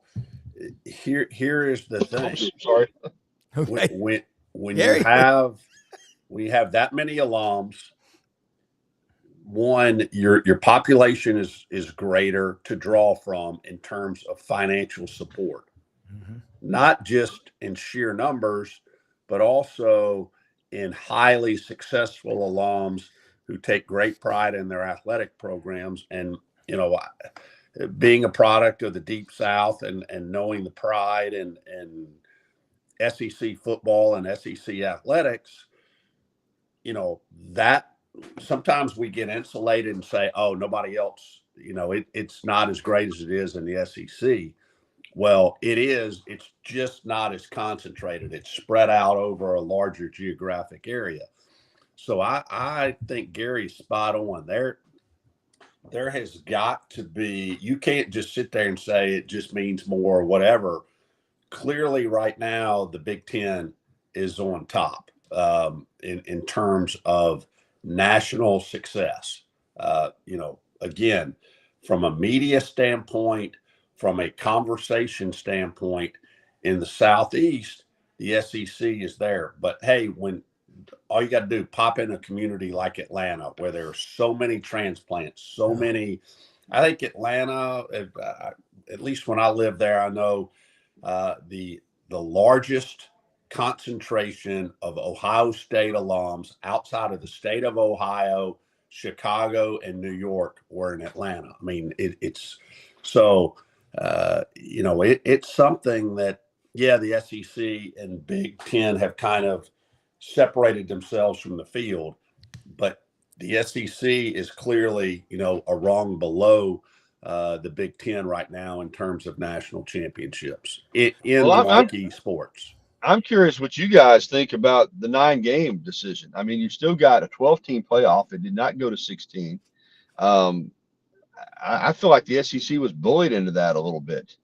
here is the thing. Sorry. When Gary. we have that many alums. One, your population is greater to draw from in terms of financial support, not just in sheer numbers, but also in highly successful alums who take great pride in their athletic programs. And, being a product of the Deep South and knowing the pride and SEC football and SEC athletics, that sometimes we get insulated and say, oh, nobody else, it's not as great as it is in the SEC. Well, it is. It's just not as concentrated. It's spread out over a larger geographic area. So I think Gary's spot on. There has got to be, you can't just sit there and say it just means more or whatever. Clearly, right now, the Big Ten is on top in terms of national success. Again, from a media standpoint, from a conversation standpoint, in the Southeast, the SEC is there. But hey, when all you got to do, pop in a community like Atlanta, where there are so many transplants, so many. I think Atlanta, at least when I lived there, I know the largest concentration of Ohio State alums outside of the state of Ohio, Chicago, and New York were in Atlanta. I mean, it's so, it's something that, yeah, the SEC and Big Ten have kind of separated themselves from the field, but the SEC is clearly, a rung below the Big Ten right now in terms of national championships in marquee sports. I'm curious what you guys think about the 9-game decision. I mean, you still got a 12-team playoff. It did not go to 16. I feel like the SEC was bullied into that a little bit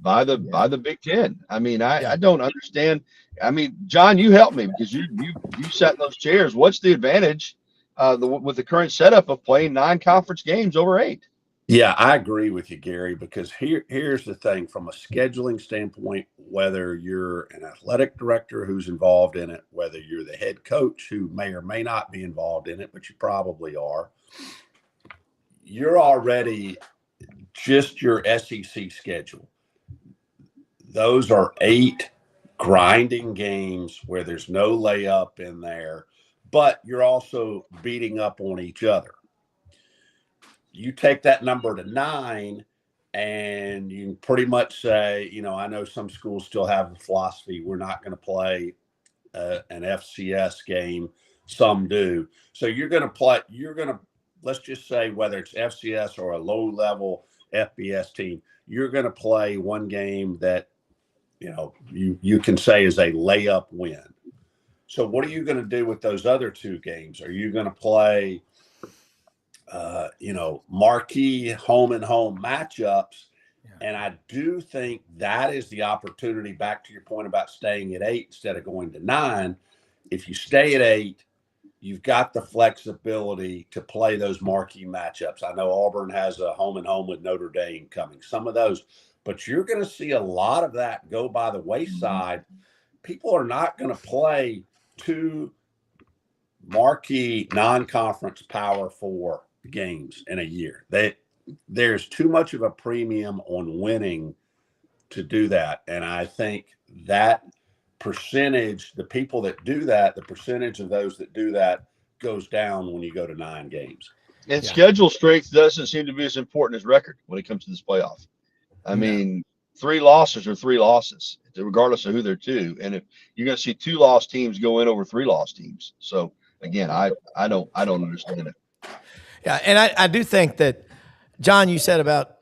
by the Big Ten. I mean, I don't understand. I mean, John, you help me because you sat in those chairs. What's the advantage with the current setup of playing 9 conference games over 8? Yeah, I agree with you, Gary, because here's the thing from a scheduling standpoint, whether you're an athletic director who's involved in it, whether you're the head coach who may or may not be involved in it, but you probably are, you're already just your SEC schedule. Those are 8 grinding games where there's no layup in there, but you're also beating up on each other. You take that number to 9 and you can pretty much say, I know some schools still have the philosophy, we're not going to play an FCS game. Some do. So let's just say whether it's FCS or a low level FBS team, you're going to play one game that, you can say is a layup win. So what are you going to do with those other 2 games? Are you going to play marquee home and home matchups? And I do think that is the opportunity, back to your point about staying at 8 instead of going to 9. If you stay at 8, you've got the flexibility to play those marquee matchups. I know Auburn has a home and home with Notre Dame coming, some of those, but you're going to see a lot of that go by the wayside. People are not going to play 2 marquee non-conference Power 4 games in a year. There's too much of a premium on winning to do that. And I think that percentage, the people that do that, the percentage of those that do that goes down when you go to 9 games. And schedule strength doesn't seem to be as important as record when it comes to this playoff. I mean, 3 losses are 3 losses, regardless of who they're to. And if you're going to see 2-loss teams go in over 3-loss teams. So again, I don't understand it. Yeah, and I do think that, John, you said about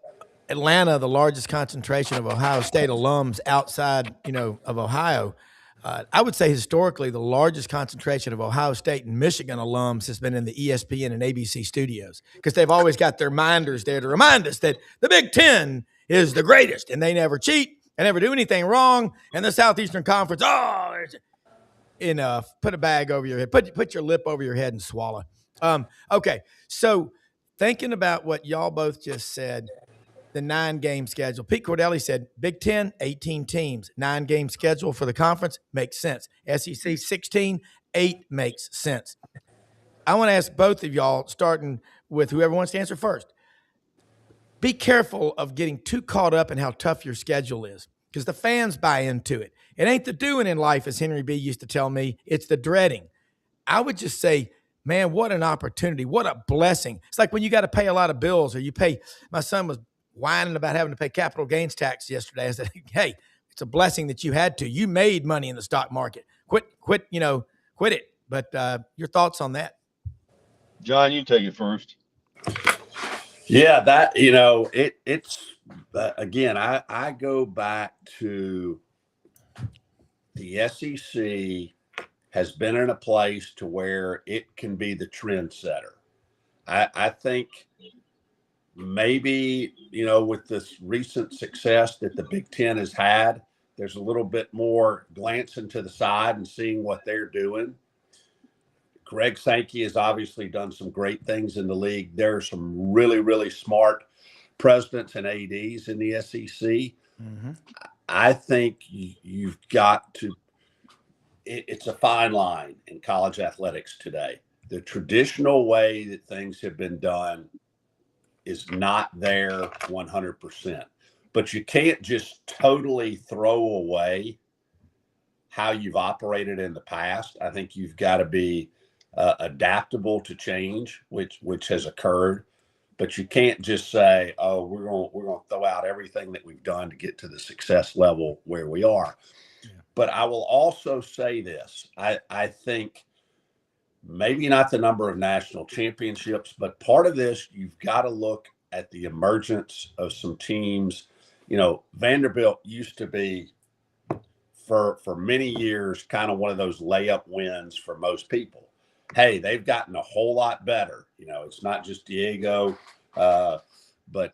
Atlanta, the largest concentration of Ohio State alums outside, of Ohio. I would say historically the largest concentration of Ohio State and Michigan alums has been in the ESPN and ABC studios, because they've always got their minders there to remind us that the Big Ten is the greatest and they never cheat and never do anything wrong. And the Southeastern Conference, enough. Put a bag over your head. Put your lip over your head and swallow. Okay, so thinking about what y'all both just said, the 9-game schedule. Pete Cordelli said Big Ten, 18 teams, 9-game schedule for the conference makes sense. SEC, 16, 8 makes sense. I want to ask both of y'all, starting with whoever wants to answer first. Be careful of getting too caught up in how tough your schedule is, because the fans buy into it. It ain't the doing in life, as Henry B. used to tell me. It's the dreading. I would just say, man, what an opportunity. What a blessing. It's like when you got to pay a lot of bills, or you pay. My son was whining about having to pay capital gains tax yesterday. I said, hey, it's a blessing that you had to. You made money in the stock market. Quit it. But your thoughts on that? John, you take it first. Yeah, that it's again. I go back to the SEC has been in a place to where it can be the trendsetter. I think maybe, with this recent success that the Big Ten has had, there's a little bit more glancing to the side and seeing what they're doing. Greg Sankey has obviously done some great things in the league. There are some really, really smart presidents and ADs in the SEC. Mm-hmm. I think you've got to it's a fine line in college athletics today. The traditional way that things have been done is not there 100%. But you can't just totally throw away how you've operated in the past. I think you've got to be adaptable to change, which has occurred. But you can't just say, "Oh, we're going to throw out everything that we've done to get to the success level where we are." Yeah. But I will also say this: I think maybe not the number of national championships, but part of this, you've got to look at the emergence of some teams. Vanderbilt used to be for many years kind of one of those layup wins for most people. Hey, they've gotten a whole lot better. It's not just Diego, but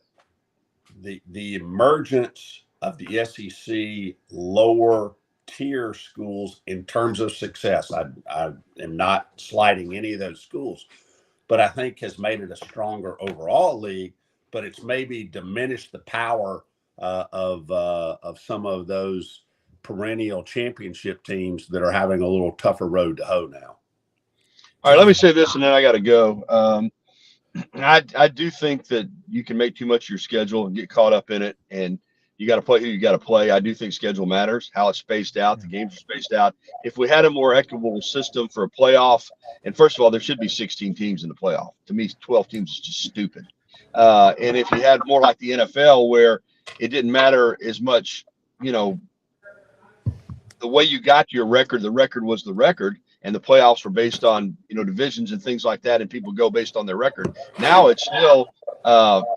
the emergence of the SEC lower tier schools in terms of success. I am not slighting any of those schools, but I think has made it a stronger overall league. But it's maybe diminished the power of some of those perennial championship teams that are having a little tougher road to hoe now. All right, let me say this, and then I got to go. I do think that you can make too much of your schedule and get caught up in it, and you got to play who you got to play. I do think schedule matters, how it's spaced out, the games are spaced out. If we had a more equitable system for a playoff, and first of all, there should be 16 teams in the playoff. To me, 12 teams is just stupid. And if you had more like the NFL where it didn't matter as much, the way you got to your record, the record was the record. And the playoffs were based on, divisions and things like that, and people go based on their record. Now it's still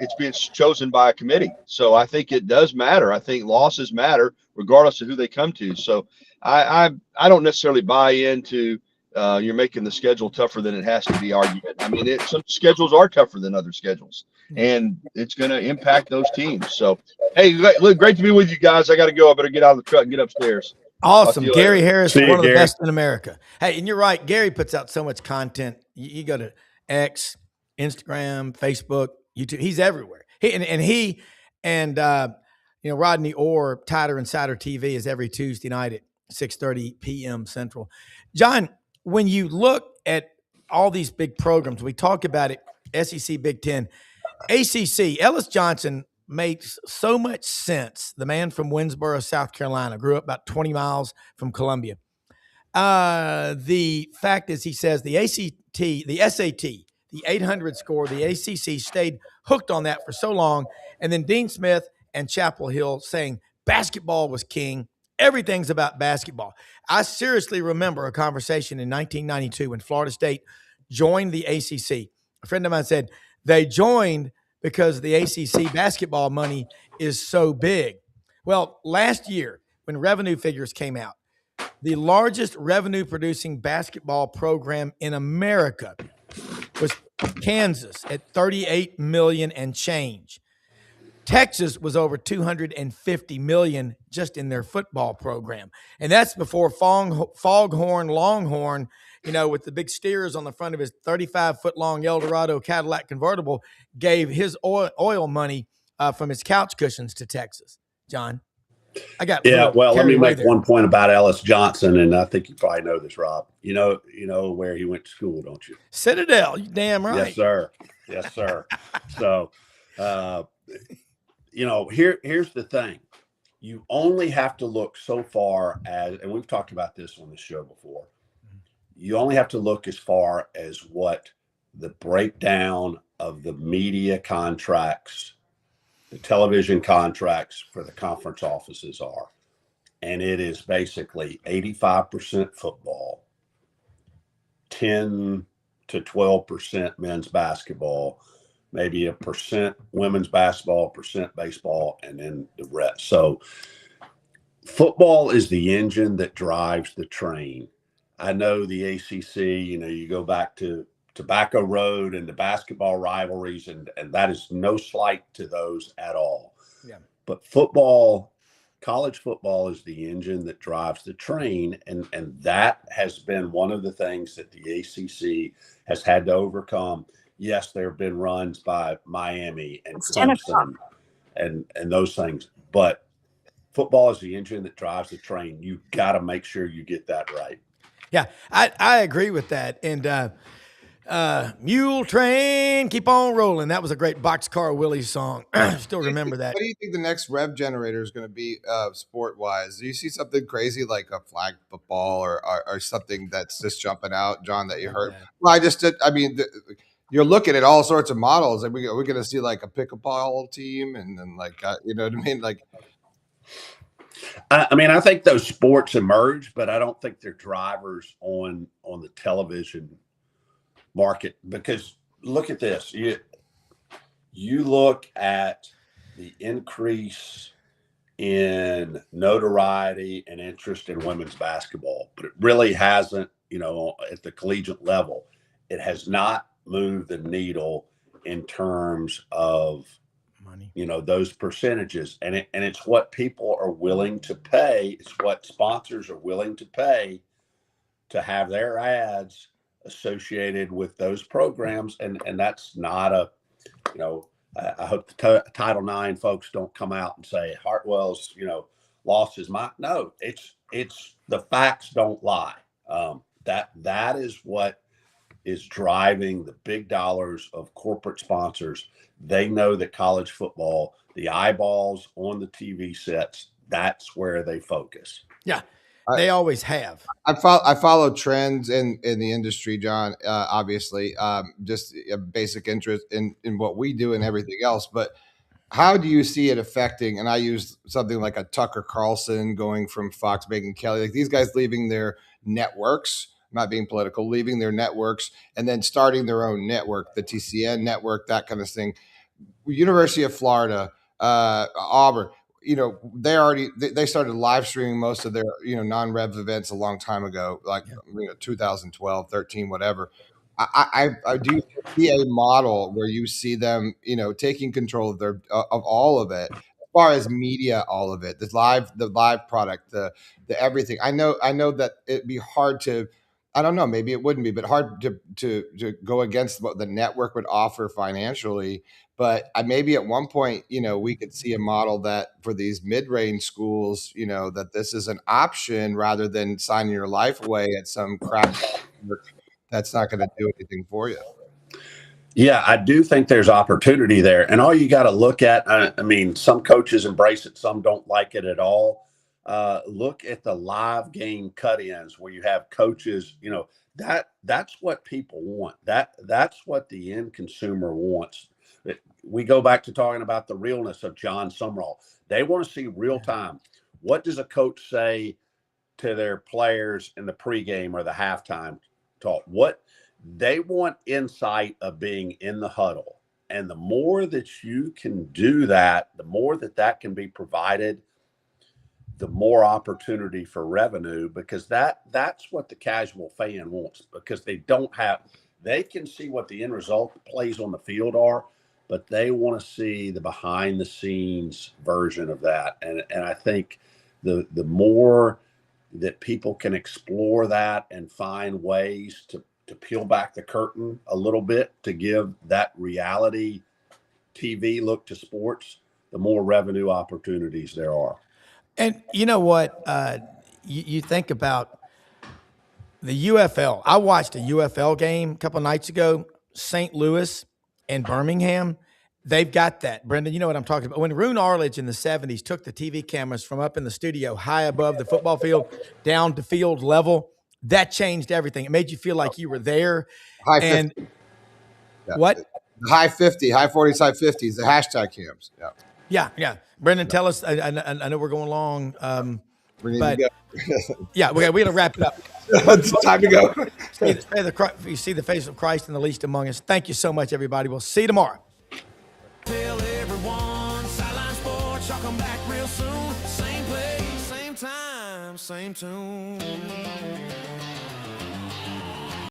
it's being chosen by a committee. So I think it does matter. I think losses matter regardless of who they come to. So I don't necessarily buy into you're making the schedule tougher than it has to be argument. I mean, some schedules are tougher than other schedules, and it's going to impact those teams. So, hey, look, great to be with you guys. I got to go. I better get out of the truck and get upstairs. Awesome. Gary Harris, one of the Gary. best in America. Hey, and you're right. Gary puts out so much content. You go to X, Instagram, Facebook, YouTube. He's everywhere. He and Rodney Orr, Tider Insider TV is every Tuesday night at 6:30 p.m. Central. John, when you look at all these big programs, we talk about it, SEC, Big Ten, ACC, Ellis Johnson makes so much sense. The man from Winsboro, South Carolina, grew up about 20 miles from Columbia. The fact is, he says the SAT, the 800 score, the ACC stayed hooked on that for so long. And then Dean Smith and Chapel Hill saying basketball was king. Everything's about basketball. I seriously remember a conversation in 1992 when Florida State joined the ACC. A friend of mine said they joined because the ACC basketball money is so big. Well, last year, when revenue figures came out, the largest revenue-producing basketball program in America was Kansas at $38 million and change. Texas was over $250 million just in their football program. And that's before Foghorn Longhorn, with the big steers on the front of his 35-foot-long Eldorado Cadillac convertible, gave his oil money from his couch cushions to Texas. John, I got let me make there. one point about Ellis Johnson, and I think you probably know this, Rob. You know where he went to school, don't you? Citadel. You damn right. Yes, sir. So, here's the thing. You only have to look so far as, and we've talked about this on the show before, you only have to look as far as what the breakdown of the media contracts, the television contracts for the conference offices are. And it is basically 85% football, 10 to 12% men's basketball, maybe 1% women's basketball, 1% baseball, and then the rest. So football is the engine that drives the train. I know the ACC, you go back to Tobacco Road and the basketball rivalries, and that is no slight to those at all. Yeah. But football, college football is the engine that drives the train, and that has been one of the things that the ACC has had to overcome. Yes, there have been runs by Miami and Clemson and those things, but football is the engine that drives the train. You've got to make sure you get that right. Yeah, I agree with that. And Mule Train, keep on rolling. That was a great Boxcar Willie song. Still remember that. What do you think the next rev generator is going to be sport-wise? Do you see something crazy like a flag football or something that's just jumping out, John, that you heard? Well, you're looking at all sorts of models. Are we going to see like a pickleball team and then like, you know what I mean? Like, I think those sports emerge, but I don't think they're drivers on the television market, because look at this. You look at the increase in notoriety and interest in women's basketball, but it really hasn't, at the collegiate level, it has not moved the needle in terms of money, those percentages. And it's what people are willing to pay. It's what sponsors are willing to pay to have their ads associated with those programs. And that's not I hope the Title IX folks don't come out and say Hartwell's, lost his mind. No, it's the facts don't lie. That is what is driving the big dollars of corporate sponsors. They know that college football, the eyeballs on the TV sets, that's where they focus. Yeah, they always have. I follow trends in the industry, John, obviously, just a basic interest in what we do and everything else. But how do you see it affecting, and I use something like a Tucker Carlson going from Fox, Megyn Kelly, like these guys leaving their networks, not being political, leaving their networks and then starting their own network, the TCN network, that kind of thing. University of Florida, Auburn, they started live streaming most of their, non-rev events a long time ago, like 2012, 13, whatever. I do see a model where you see them, taking control of all of it, as far as media, all of it, the live product, the everything. I know that it'd be hard to, I don't know, maybe it wouldn't be, but hard to go against what the network would offer financially. But maybe at one point, we could see a model that for these mid-range schools, that this is an option rather than signing your life away at some crap that's not going to do anything for you. Yeah, I do think there's opportunity there. And all you got to look at, some coaches embrace it, some don't like it at all. Look at the live game cut-ins where you have coaches, that's what people want. That's what the end consumer wants. We go back to talking about the realness of John Sumrall. They want to see real time. What does a coach say to their players in the pregame or the halftime talk? What they want, insight of being in the huddle. And the more that you can do that, the more that can be provided, the more opportunity for revenue, because that's what the casual fan wants, because they can see what the end result plays on the field are, but they want to see the behind the scenes version of that. And I think the more that people can explore that and find ways to peel back the curtain a little bit to give that reality TV look to sports, the more revenue opportunities there are. And you know what? You think about the UFL. I watched a UFL game a couple of nights ago, St. Louis and Birmingham. They've got that. Brenden, you know what I'm talking about. When Roone Arledge in the 70s took the TV cameras from up in the studio high above the football field down to field level, that changed everything. It made you feel like you were there. High 50. Yeah. What? High 50, high 40s, high 50s, the hashtag cams. Yeah. Yeah. Brenden, tell us, I know we're going long. We need But to go. yeah, we're gonna wrap it up. It's time to go. You see the face of Christ in the least among us. Thank you so much, everybody. We'll see you tomorrow. Tell everyone, Sideline Sports, y'all come back real soon. Same place, same time, same tune.